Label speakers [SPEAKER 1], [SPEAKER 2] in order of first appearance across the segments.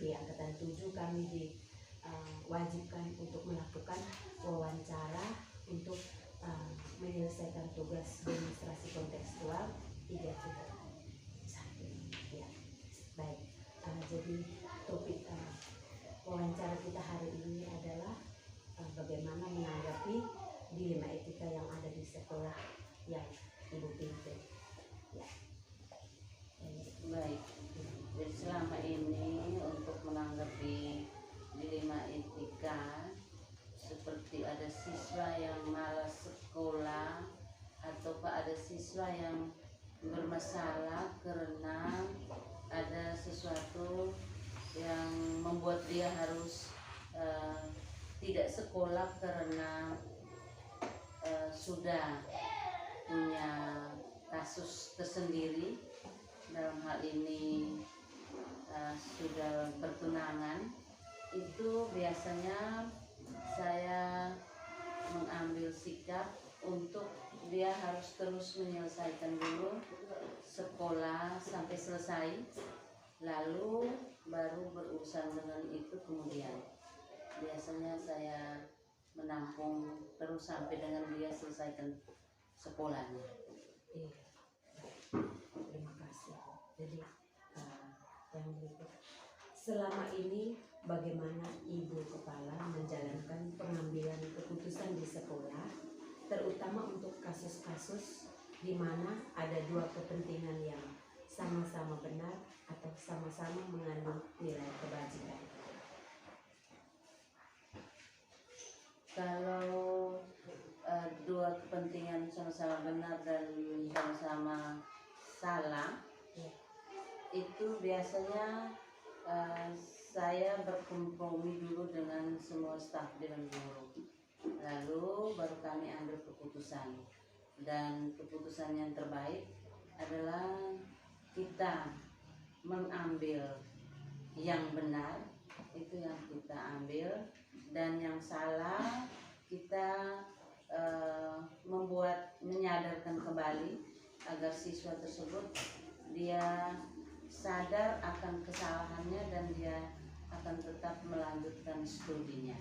[SPEAKER 1] IDP Angkatan 7 kami diwajibkan untuk melakukan wawancara untuk menyelesaikan tugas demonstrasi kontekstual 3.1. Ya, baik. Jadi topik wawancara kita hari ini adalah bagaimana menanggapi dilema etika yang ada di sekolah yang Ibu pimpin. Ya.
[SPEAKER 2] Baik. Jadi selama ini untuk menanggapi dilema etika, seperti ada siswa yang malas sekolah atau ada siswa yang bermasalah karena ada sesuatu yang membuat dia harus tidak sekolah karena sudah punya kasus tersendiri, dalam hal ini sudah bertunangan. Itu biasanya saya mengambil sikap untuk dia harus terus menyelesaikan dulu sekolah sampai selesai, lalu baru berurusan dengan itu kemudian. Biasanya saya menampung terus sampai dengan dia selesaikan sekolahnya.
[SPEAKER 1] Iya. Terima kasih. Jadi yang berikut, selama ini bagaimana Ibu Kepala menjalankan pengambilan keputusan di sekolah, terutama untuk kasus-kasus di mana ada dua kepentingan yang sama-sama benar atau sama-sama mengandung nilai kebajikan?
[SPEAKER 2] Kalau dua kepentingan sama-sama benar dan sama-sama salah, itu biasanya saya berkompromi dulu dengan semua staf Dewan Guru, lalu baru kami ambil keputusan, dan keputusan yang terbaik adalah kita mengambil yang benar, itu yang kita ambil, dan yang salah kita menyadarkan kembali agar siswa tersebut dia sadar akan kesalahannya dan dia akan tetap melanjutkan studinya.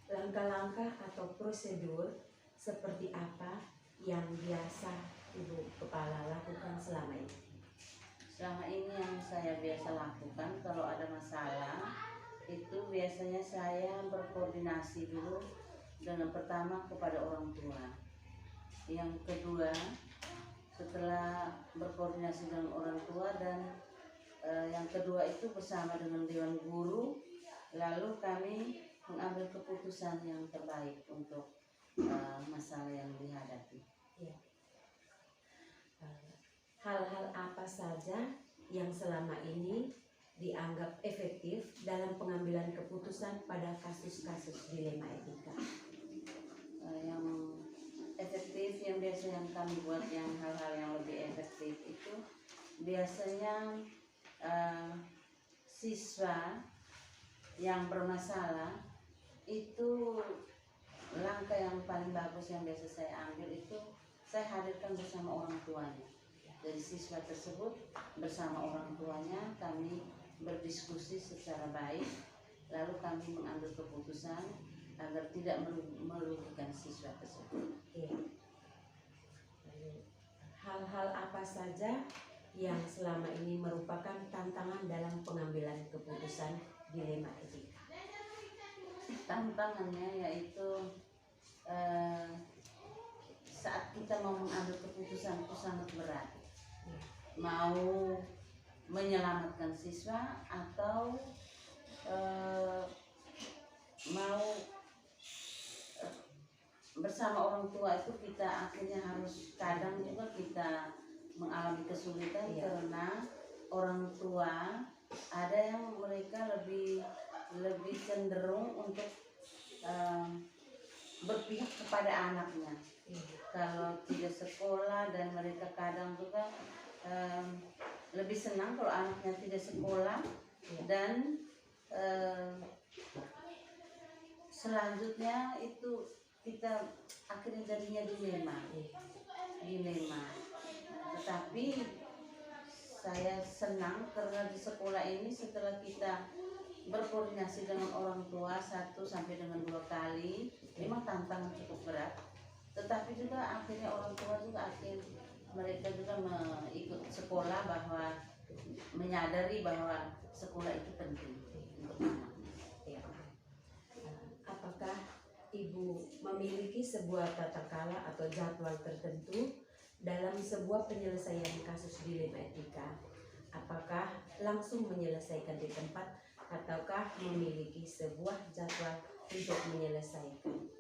[SPEAKER 1] Langkah-langkah atau prosedur seperti apa yang biasa Ibu Kepala lakukan selama ini?
[SPEAKER 2] Selama ini yang saya biasa lakukan kalau ada masalah, itu biasanya saya berkoordinasi dulu dengan pertama kepada orang tua. Yang kedua, setelah berkoordinasi dengan orang tua dan yang kedua itu bersama dengan Dewan Guru, lalu kami mengambil keputusan yang terbaik untuk masalah yang dihadapi.
[SPEAKER 1] Ya. Hal-hal apa saja yang selama ini dianggap efektif dalam pengambilan keputusan pada kasus-kasus dilema etika?
[SPEAKER 2] Yang efektif yang biasanya kami buat, yang hal-hal yang lebih efektif itu biasanya siswa yang bermasalah itu, langkah yang paling bagus yang biasa saya ambil itu saya hadirkan bersama orang tuanya. Dari siswa tersebut bersama orang tuanya kami berdiskusi secara baik, lalu kami mengambil keputusan agar tidak merugikan siswa tersebut.
[SPEAKER 1] Ya. Hal-hal apa saja yang selama ini merupakan tantangan dalam pengambilan keputusan dilema etika?
[SPEAKER 2] Tantangannya yaitu saat kita mau mengambil keputusan itu sangat berat. Mau menyelamatkan siswa atau mau bersama orang tua, itu kita akhirnya harus, kadang juga kita mengalami kesulitan karena orang tua ada yang mereka lebih cenderung untuk berpihak kepada anaknya. Kalau tidak sekolah, dan mereka kadang juga lebih senang kalau anaknya tidak sekolah, dan selanjutnya itu kita akhirnya jadinya dilema. Tetapi saya senang karena di sekolah ini setelah kita berkoordinasi dengan orang tua 1 sampai dengan 2 kali, memang tantangan cukup berat. Tetapi juga akhirnya orang tua juga mereka juga ikut sekolah, bahwa menyadari bahwa sekolah itu penting untuk anak.
[SPEAKER 1] Ya. Apakah Ibu memiliki sebuah tata kala atau jadwal tertentu dalam sebuah penyelesaian kasus dilema etika? Apakah langsung menyelesaikan di tempat ataukah memiliki sebuah jadwal untuk menyelesaikan?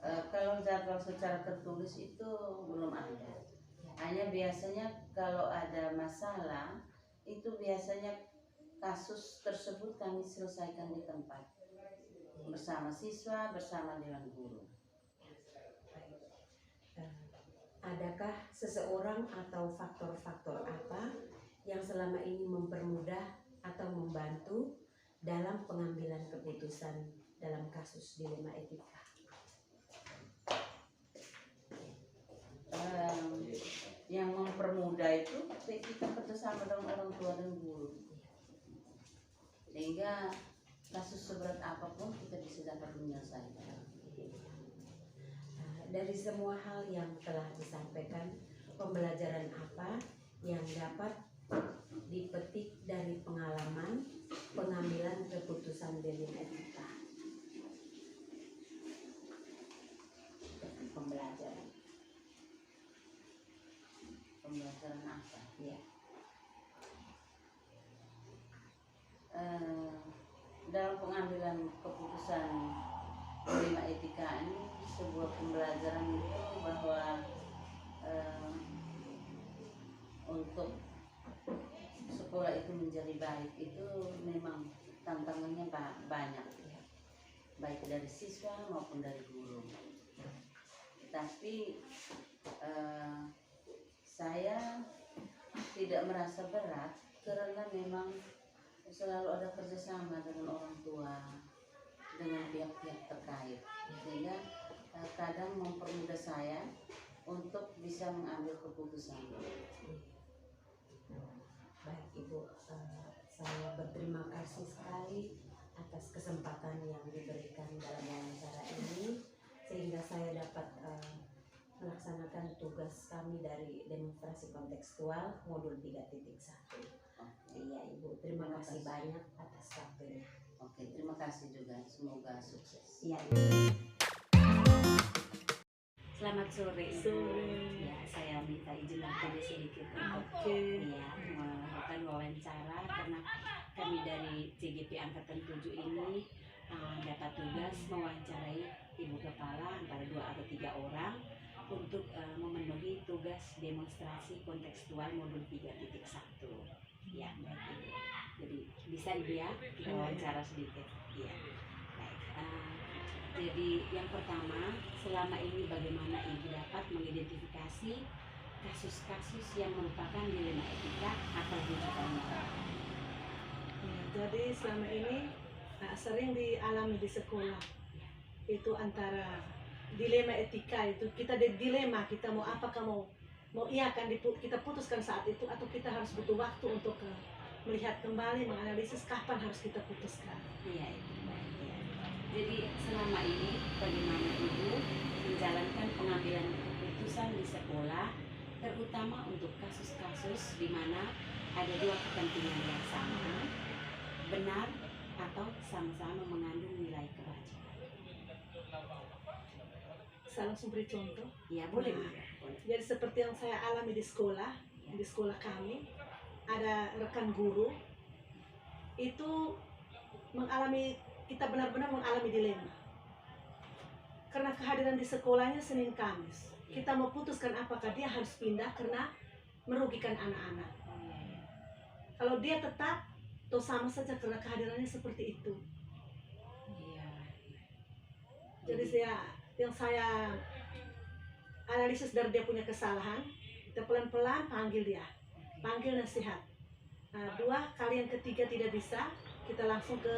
[SPEAKER 2] Kalau jadwal secara tertulis itu belum ada. Hanya biasanya kalau ada masalah itu biasanya kasus tersebut kami selesaikan di tempat bersama siswa, bersama dengan guru.
[SPEAKER 1] Adakah seseorang atau faktor-faktor apa yang selama ini mempermudah atau membantu dalam pengambilan keputusan dalam kasus dilema etika?
[SPEAKER 2] Yang mempermudah itu kita kerjasama dengan orang tua dan guru, sehingga kasus seberat apapun kita bisa dapat menyelesaikan.
[SPEAKER 1] Dari semua hal yang telah disampaikan, pembelajaran apa yang dapat dipetik dari pengalaman pengambilan keputusan dilema etika?
[SPEAKER 2] Pembelajaran apa?
[SPEAKER 1] Ya.
[SPEAKER 2] Dalam pengambilan keputusan dilema etika ini sebuah pembelajaran itu bahwa untuk sekolah itu menjadi baik itu memang tantangannya banyak, baik dari siswa maupun dari guru. Tapi saya tidak merasa berat karena memang selalu ada kerjasama dengan orang tua, dengan pihak-pihak terkait, sehingga kadang mempermudah saya untuk bisa mengambil keputusan.
[SPEAKER 1] Baik Ibu, saya berterima kasih sekali atas kesempatan yang diberikan dalam wawancara ini, sehingga saya dapat melaksanakan tugas kami dari demonstrasi kontekstual modul 3.1. Iya Ibu, terima kasih banyak atas waktunya.
[SPEAKER 2] Oke, terima kasih juga, semoga sukses.
[SPEAKER 1] Iya. Selamat sore. Ya, saya minta izin waktunya sedikit untuk melakukan wawancara karena kami dari CGP Angkatan 7 ini dapat tugas mewawancarai Ibu Kepala antara 2 atau 3 orang untuk memenuhi tugas demonstrasi kontekstual modul 3.1. Ya, baik Ibu. Jadi bisa Ibu ya kita wawancara sedikit. Ya. Baik. Jadi yang pertama, selama ini bagaimana Ibu dapat mengidentifikasi kasus-kasus yang merupakan dilema etika atau rujukan moral?
[SPEAKER 3] Jadi selama ini sering dialami di sekolah itu antara dilema etika itu kita dilema kita mau apakah mau iya kan kita putuskan saat itu atau kita harus butuh waktu untuk melihat kembali menganalisis kapan harus kita putuskan.
[SPEAKER 1] Iya itu baik ya. Jadi selama ini bagaimana Ibu menjalankan pengambilan keputusan di sekolah, terutama untuk kasus-kasus di mana ada 2 kepentingan yang sama, benar atau sama-sama mengandung nilai kewajiban?
[SPEAKER 3] Saya langsung beri contoh.
[SPEAKER 1] Ya boleh.
[SPEAKER 3] Jadi seperti yang saya alami di sekolah kami ada rekan guru itu kita benar-benar mengalami dilema karena kehadiran di sekolahnya Senin Kamis. Kita memutuskan apakah dia harus pindah karena merugikan anak-anak. Kalau dia tetap, toh sama saja karena kehadirannya seperti itu. Jadi yang saya analisis dari dia punya kesalahan, kita pelan-pelan panggil dia, panggil nasihat. 2 kali yang ketiga tidak bisa, kita langsung ke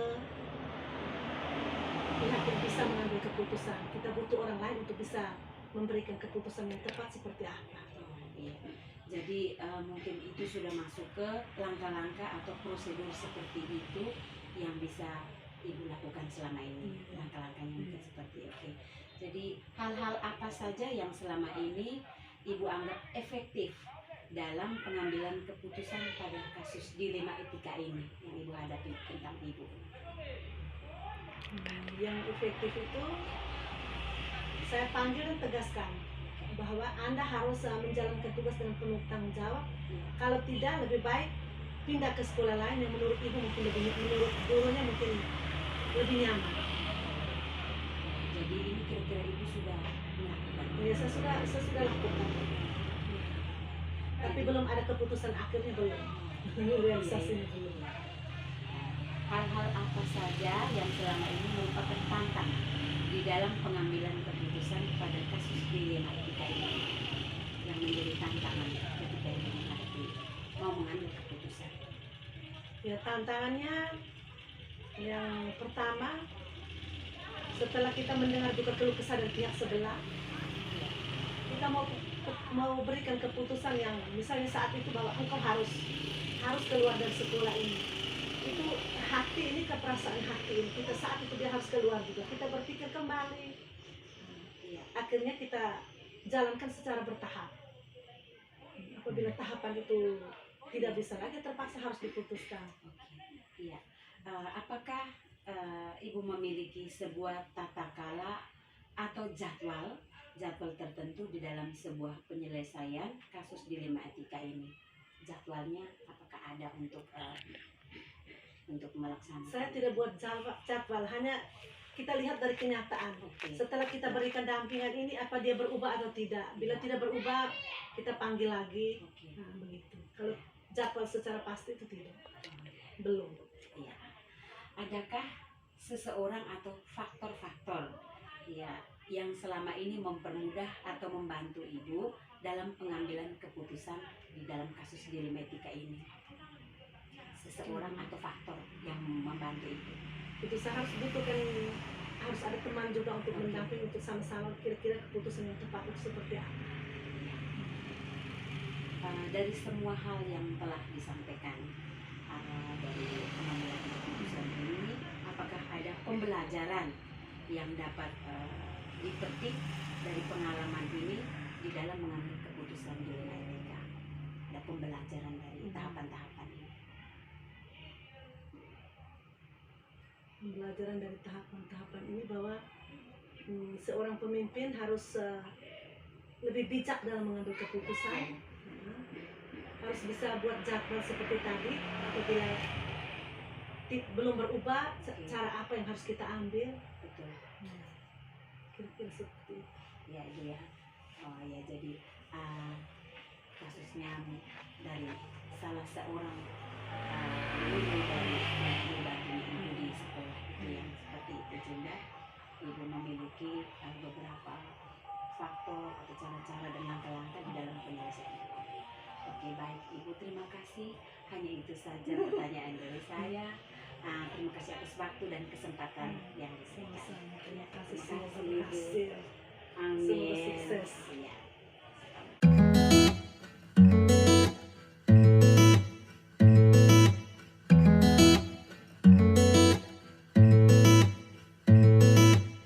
[SPEAKER 3] pihak yang bisa mengambil keputusan. Kita butuh orang lain untuk bisa memberikan keputusan yang tepat seperti apa.
[SPEAKER 1] Jadi mungkin itu sudah masuk ke langkah-langkah atau prosedur seperti itu yang bisa Ibu lakukan selama ini. Langkah-langkahnya mungkin seperti oke. Jadi hal-hal apa saja yang selama ini Ibu anggap efektif dalam pengambilan keputusan pada kasus dilema etika ini yang Ibu hadapi tentang Ibu?
[SPEAKER 3] Yang efektif itu saya panggil dan tegaskan bahwa Anda harus menjalankan tugas dengan penuh tanggung jawab. Kalau tidak, lebih baik pindah ke sekolah lain yang menurut Ibu mungkin menurut gurunya mungkin lebih nyaman.
[SPEAKER 1] Jadi ini kira-kira Ibu sudah melakukan?
[SPEAKER 3] Ya, saya sudah lakukan. Tapi belum ada keputusan akhirnya, belum. Realisasinya belum.
[SPEAKER 1] Hal-hal apa saja yang selama ini merupakan tantangan di dalam pengambilan keputusan pada kasus dilema etika ini yang menjadi tantangan ketika Ibu menghadapi mau mengambil keputusan?
[SPEAKER 3] Ya, tantangannya yang pertama, setelah kita mendengar juga keluh kesah dari pihak sebelah, kita mau berikan keputusan yang misalnya saat itu bahwa engkau harus keluar dari sekolah ini. Itu hati ini, keperasaan hati ini, kita saat itu dia harus keluar juga, kita berpikir kembali. Akhirnya kita jalankan secara bertahap. Apabila tahapan itu tidak bisa lagi, terpaksa harus diputuskan.
[SPEAKER 1] Iya. Apakah Ibu memiliki sebuah tata kala atau jadwal tertentu di dalam sebuah penyelesaian kasus dilema etika ini? Jadwalnya apakah ada untuk melaksanakan?
[SPEAKER 3] Saya tidak buat jadwal, hanya kita lihat dari kenyataan. Setelah kita berikan dampingan ini, apa dia berubah atau tidak. Bila tidak berubah, kita panggil lagi. Nah, begitu. Kalau jadwal secara pasti itu tidak. Belum.
[SPEAKER 1] Ya. Adakah seseorang atau faktor-faktor ya yang selama ini mempermudah atau membantu Ibu dalam pengambilan keputusan di dalam kasus dilema etika ini? Seseorang atau faktor yang membantu Ibu?
[SPEAKER 3] Itu saya harus butuhkan, harus ada teman juga untuk mendamping, untuk sama-sama kira-kira keputusan yang tepat itu seperti apa.
[SPEAKER 1] Dari semua hal yang telah disampaikan dari pengambilan keputusan ini, apakah ada pembelajaran yang dapat dipetik dari pengalaman ini di dalam mengambil keputusan dilema etika? Ada pembelajaran dari tahapan-tahapan ini?
[SPEAKER 3] Pembelajaran dari tahapan-tahapan ini bahwa seorang pemimpin harus lebih bijak dalam mengambil keputusan. Harus bisa buat jadwal seperti tadi. Apabila belum berubah, cara apa yang harus kita ambil?
[SPEAKER 1] Betul.
[SPEAKER 3] Kira-kira seperti itu.
[SPEAKER 1] Ya, Ibu ya. Oh ya, jadi kasusnya dari salah seorang guru dari Ibu di sekolah itu yang seperti itu juga. Ibu memiliki beberapa faktor atau cara-cara dan langkah-langkah di dalam penyelesaian. Oke, baik Ibu, terima kasih. Hanya itu saja pertanyaan dari saya. Terima kasih atas waktu dan kesempatan yang diberikan.
[SPEAKER 3] Terima kasih.
[SPEAKER 1] Terima kasih, Ibu.
[SPEAKER 3] Terima kasih.
[SPEAKER 1] Amin.
[SPEAKER 3] Semoga sukses.
[SPEAKER 1] Ya.